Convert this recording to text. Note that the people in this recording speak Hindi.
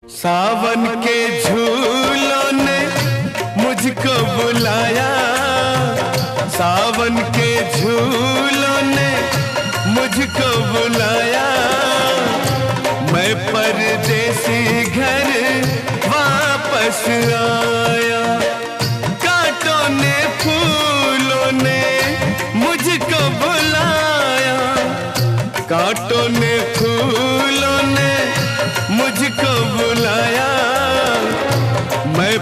सावन के झूलों ने मुझको बुलाया, सावन के झूलों ने मुझको बुलाया। मैं परदेसी घर वापस आया। कांटों ने फूलों ने मुझको बुलाया, कांटों ने फूलों ने मुझको बुलाया। मैं